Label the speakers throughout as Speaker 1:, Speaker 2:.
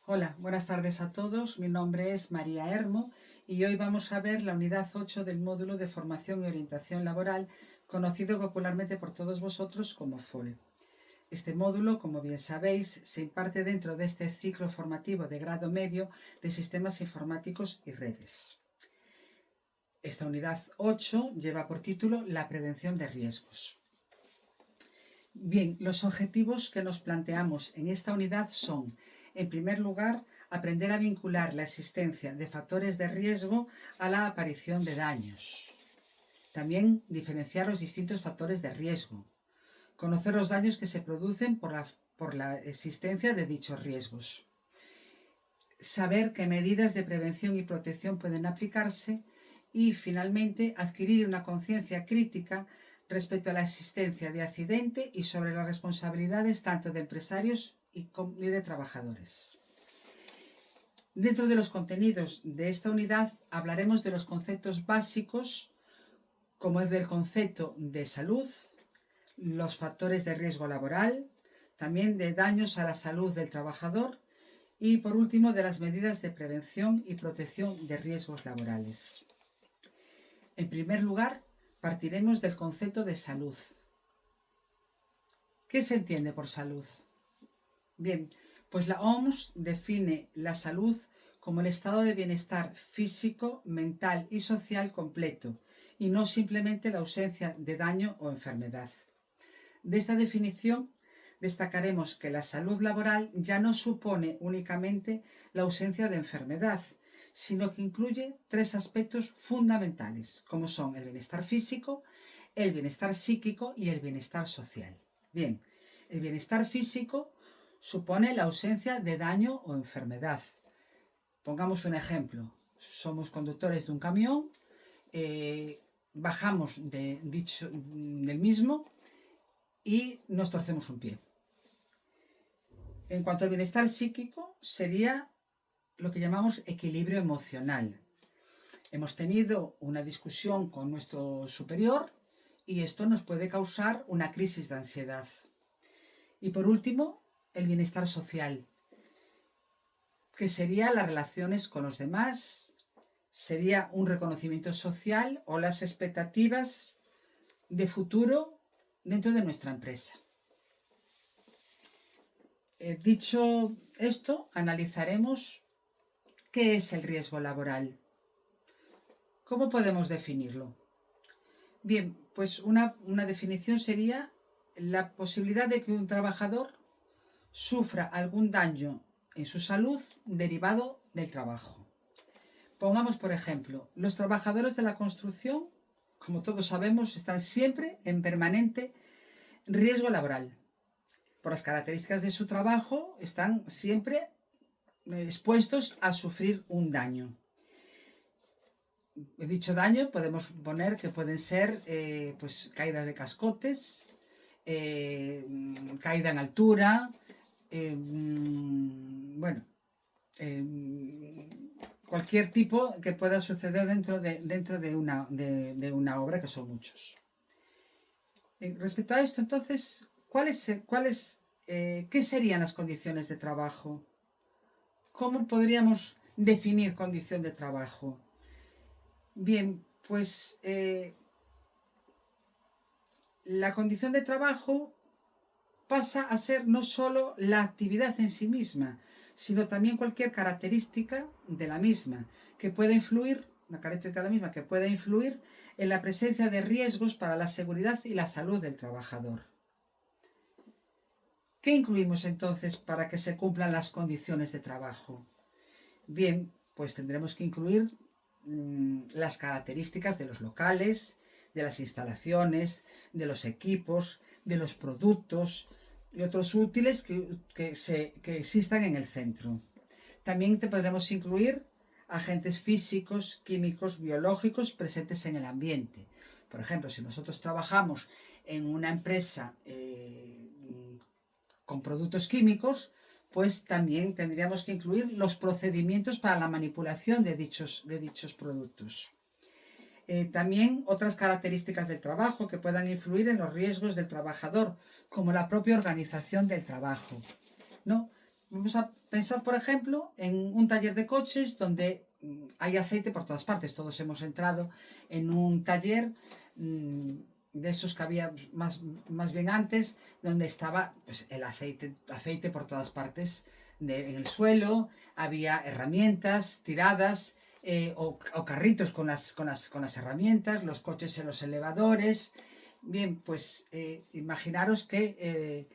Speaker 1: Hola, buenas tardes a todos. Mi nombre es María Hermo y hoy vamos a ver la unidad 8 del módulo de formación y orientación laboral, conocido popularmente por todos vosotros como FOL. Este módulo, como bien sabéis, se imparte dentro de este ciclo formativo de grado medio de sistemas informáticos y redes. Esta unidad 8 lleva por título La prevención de riesgos. Bien, los objetivos que nos planteamos en esta unidad son, en primer lugar, aprender a vincular la existencia de factores de riesgo a la aparición de daños. También diferenciar los distintos factores de riesgo. Conocer los daños que se producen por la existencia de dichos riesgos. Saber qué medidas de prevención y protección pueden aplicarse y, finalmente, adquirir una conciencia crítica respecto a la existencia de accidente y sobre las responsabilidades tanto de empresarios y de trabajadores. Dentro de los contenidos de esta unidad hablaremos de los conceptos básicos, como es el concepto de salud, los factores de riesgo laboral, también de daños a la salud del trabajador y, por último, de las medidas de prevención y protección de riesgos laborales. En primer lugar, partiremos del concepto de salud. ¿Qué se entiende por salud? Bien, pues la OMS define la salud como el estado de bienestar físico, mental y social completo, y no simplemente la ausencia de daño o enfermedad. De esta definición destacaremos que la salud laboral ya no supone únicamente la ausencia de enfermedad, sino que incluye tres aspectos fundamentales, como son el bienestar físico, el bienestar psíquico y el bienestar social. Bien, el bienestar físico supone la ausencia de daño o enfermedad. Pongamos un ejemplo. Somos conductores de un camión, bajamos del mismo y nos torcemos un pie. En cuanto al bienestar psíquico, sería lo que llamamos equilibrio emocional. Hemos tenido una discusión con nuestro superior y esto nos puede causar una crisis de ansiedad. Y por último, el bienestar social, que sería las relaciones con los demás, sería un reconocimiento social o las expectativas de futuro dentro de nuestra empresa. Dicho esto, analizaremos qué es el riesgo laboral. ¿Cómo podemos definirlo? Bien, pues una definición sería la posibilidad de que un trabajador sufra algún daño en su salud derivado del trabajo. Pongamos, por ejemplo, los trabajadores de la construcción, como todos sabemos, están siempre en permanente riesgo laboral. Por las características de su trabajo, están siempre expuestos a sufrir un daño. Dicho daño podemos poner que pueden ser pues caída de cascotes, caída en altura, cualquier tipo que pueda suceder dentro de una obra, que son muchos. Respecto a esto, entonces, ¿qué serían las condiciones de trabajo? ¿Cómo podríamos definir condición de trabajo? Bien, pues la condición de trabajo pasa a ser no solo la actividad en sí misma, sino también cualquier característica de la misma, que pueda influir, una característica de la misma, que pueda influir en la presencia de riesgos para la seguridad y la salud del trabajador. ¿Qué incluimos entonces para que se cumplan las condiciones de trabajo? Bien, pues tendremos que incluir las características de los locales, de las instalaciones, de los equipos, de los productos y otros útiles que existan en el centro. También podremos incluir agentes físicos, químicos, biológicos presentes en el ambiente. Por ejemplo, si nosotros trabajamos en una empresa con productos químicos, pues también tendríamos que incluir los procedimientos para la manipulación de dichos productos. También otras características del trabajo que puedan influir en los riesgos del trabajador, como la propia organización del trabajo, ¿no? vamos a pensar, por ejemplo, en un taller de coches donde hay aceite por todas partes. Todos hemos entrado en un taller de esos que había más bien antes, donde estaba pues, el aceite por todas partes en el suelo, había herramientas tiradas o carritos con las herramientas, los coches en los elevadores. Bien, pues imaginaros que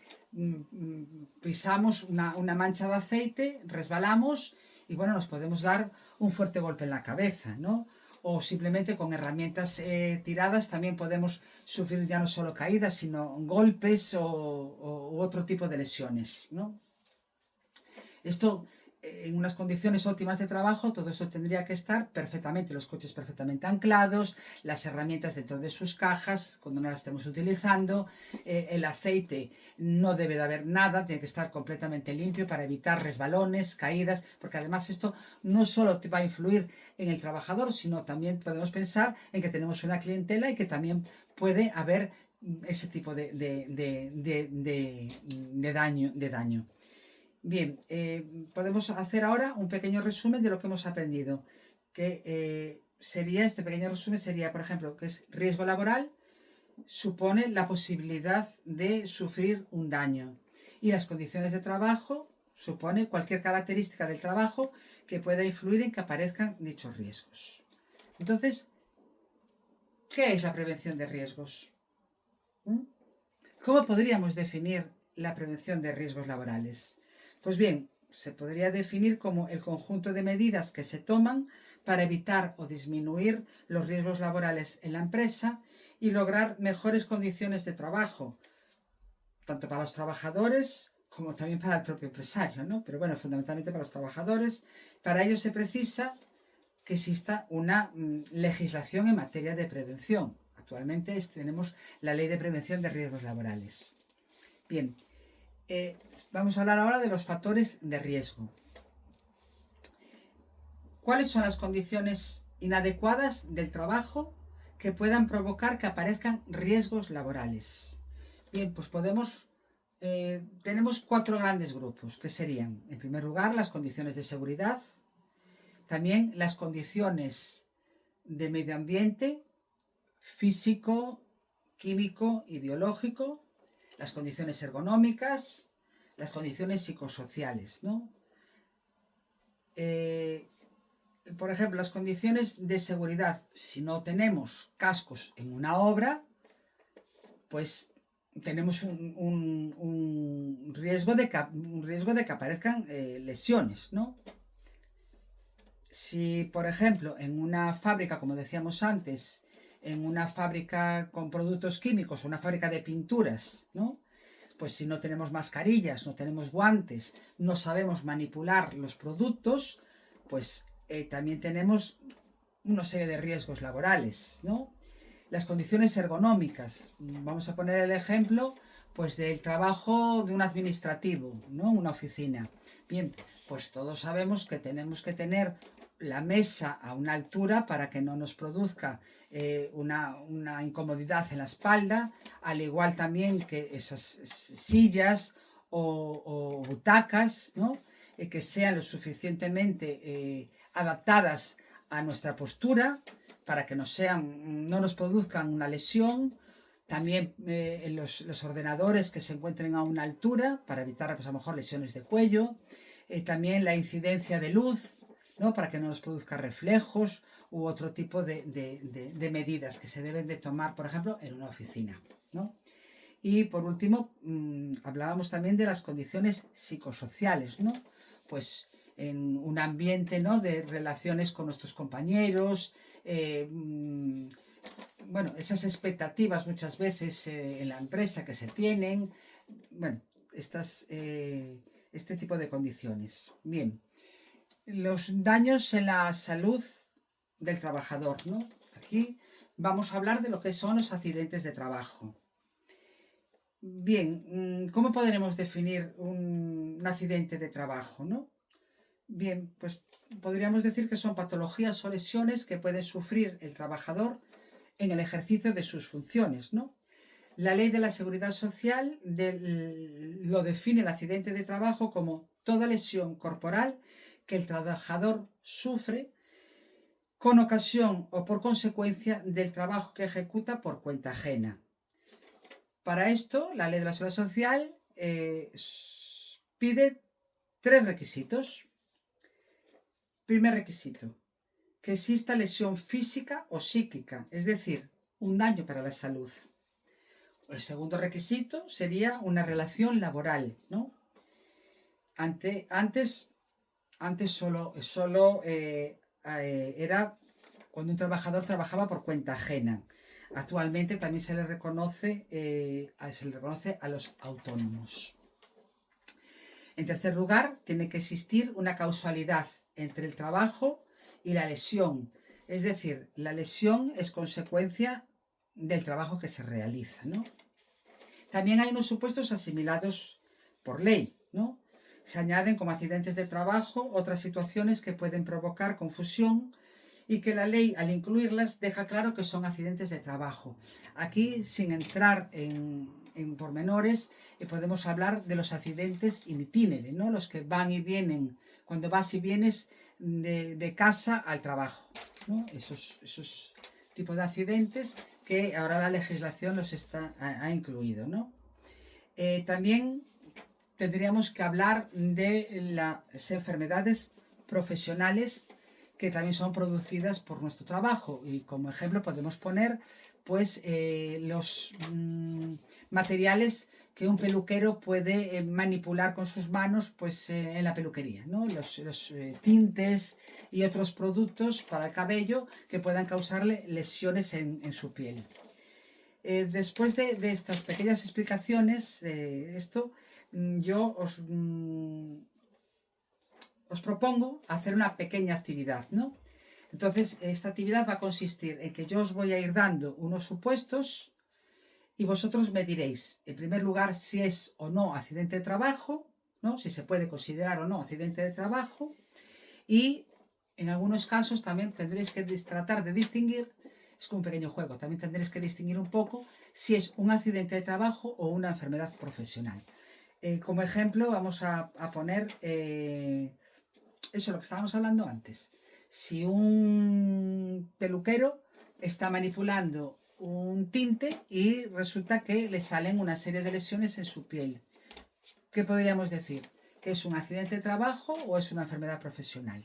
Speaker 1: pisamos una mancha de aceite, resbalamos y bueno, nos podemos dar un fuerte golpe en la cabeza, ¿no? O simplemente con herramientas tiradas también podemos sufrir ya no solo caídas, sino golpes u otro tipo de lesiones, ¿no? Esto, en unas condiciones óptimas de trabajo, todo esto tendría que estar perfectamente, los coches perfectamente anclados, las herramientas dentro de sus cajas, cuando no las estemos utilizando, el aceite no debe de haber nada, tiene que estar completamente limpio para evitar resbalones, caídas, porque además esto no solo te va a influir en el trabajador, sino también podemos pensar en que tenemos una clientela y que también puede haber ese tipo de daño. Bien, podemos hacer ahora un pequeño resumen de lo que hemos aprendido, que este pequeño resumen sería, por ejemplo, que es riesgo laboral, supone la posibilidad de sufrir un daño, y las condiciones de trabajo supone cualquier característica del trabajo que pueda influir en que aparezcan dichos riesgos. Entonces, ¿qué es la prevención de riesgos? ¿Cómo podríamos definir la prevención de riesgos laborales? Pues bien, se podría definir como el conjunto de medidas que se toman para evitar o disminuir los riesgos laborales en la empresa y lograr mejores condiciones de trabajo, tanto para los trabajadores como también para el propio empresario, ¿no? Pero bueno, fundamentalmente para los trabajadores. Para ello se precisa que exista una legislación en materia de prevención. Actualmente tenemos la Ley de Prevención de Riesgos Laborales. Bien, vamos a hablar ahora de los factores de riesgo. ¿Cuáles son las condiciones inadecuadas del trabajo que puedan provocar que aparezcan riesgos laborales? Bien, pues tenemos 4 grandes grupos, que serían, en primer lugar, las condiciones de seguridad, también las condiciones de medio ambiente, físico, químico y biológico, las condiciones ergonómicas, las condiciones psicosociales, ¿no? Por ejemplo, las condiciones de seguridad, si no tenemos cascos en una obra, pues tenemos un riesgo de que aparezcan lesiones, ¿no? Si, por ejemplo, en una fábrica, como decíamos antes, en una fábrica con productos químicos, una fábrica de pinturas, ¿no? Pues si no tenemos mascarillas, no tenemos guantes, no sabemos manipular los productos, pues también tenemos una serie de riesgos laborales, ¿no? Las condiciones ergonómicas. Vamos a poner el ejemplo pues del trabajo de un administrativo, ¿no? Una oficina. Bien, pues todos sabemos que tenemos que tener la mesa a una altura para que no nos produzca una incomodidad en la espalda, al igual también que esas sillas o butacas, ¿no? Que sean lo suficientemente adaptadas a nuestra postura para que no nos produzcan una lesión. También los ordenadores que se encuentren a una altura para evitar pues, a lo mejor lesiones de cuello. También la incidencia de luz, ¿no? Para que no nos produzca reflejos u otro tipo de medidas que se deben de tomar, por ejemplo, en una oficina, ¿no? Y por último, hablábamos también de las condiciones psicosociales, ¿no? Pues en un ambiente, ¿no? De relaciones con nuestros compañeros, bueno, esas expectativas muchas veces en la empresa que se tienen, bueno, este tipo de condiciones. Bien, los daños en la salud del trabajador, ¿no? Aquí vamos a hablar de lo que son los accidentes de trabajo. Bien, ¿cómo podremos definir un accidente de trabajo, no? Bien, pues podríamos decir que son patologías o lesiones que puede sufrir el trabajador en el ejercicio de sus funciones, ¿no? La Ley de la Seguridad Social lo define el accidente de trabajo como toda lesión corporal que el trabajador sufre con ocasión o por consecuencia del trabajo que ejecuta por cuenta ajena. Para esto, la Ley de la Seguridad Social pide 3 requisitos. Primer requisito, que exista lesión física o psíquica, es decir, un daño para la salud. El segundo requisito sería una relación laboral, ¿no? Antes solo era cuando un trabajador trabajaba por cuenta ajena. Actualmente también se le reconoce a los autónomos. En tercer lugar, tiene que existir una causalidad entre el trabajo y la lesión. Es decir, la lesión es consecuencia del trabajo que se realiza, ¿no? También hay unos supuestos asimilados por ley, ¿no? Se añaden como accidentes de trabajo otras situaciones que pueden provocar confusión y que la ley, al incluirlas, deja claro que son accidentes de trabajo. Aquí, sin entrar en pormenores, podemos hablar de los accidentes in itinere, ¿no? Los que van y vienen, cuando vas y vienes de casa al trabajo, ¿no? Esos tipos de accidentes que ahora la legislación los ha incluido, ¿no? También tendríamos que hablar de las enfermedades profesionales que también son producidas por nuestro trabajo, y como ejemplo podemos poner pues los materiales que un peluquero puede manipular con sus manos pues en la peluquería, ¿no? Los tintes y otros productos para el cabello que puedan causarle lesiones en su piel. Después de estas pequeñas explicaciones de esto, yo os propongo hacer una pequeña actividad, ¿no? Entonces, esta actividad va a consistir en que yo os voy a ir dando unos supuestos y vosotros me diréis, en primer lugar, si es o no accidente de trabajo, ¿no? Si se puede considerar o no accidente de trabajo, y en algunos casos también tendréis que tratar de distinguir, es como un pequeño juego, también tendréis que distinguir un poco si es un accidente de trabajo o una enfermedad profesional. Como ejemplo vamos a poner eso, lo que estábamos hablando antes. Si un peluquero está manipulando un tinte y resulta que le salen una serie de lesiones en su piel, ¿qué podríamos decir? ¿Que es un accidente de trabajo o es una enfermedad profesional?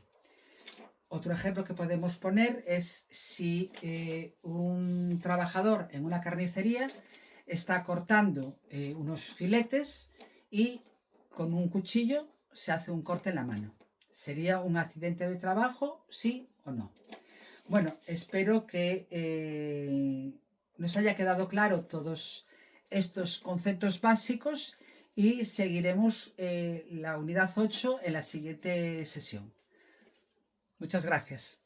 Speaker 1: Otro ejemplo que podemos poner es si un trabajador en una carnicería está cortando unos filetes y con un cuchillo se hace un corte en la mano. ¿Sería un accidente de trabajo, sí o no? Bueno, espero que nos haya quedado claro todos estos conceptos básicos y seguiremos la unidad 8 en la siguiente sesión. Muchas gracias.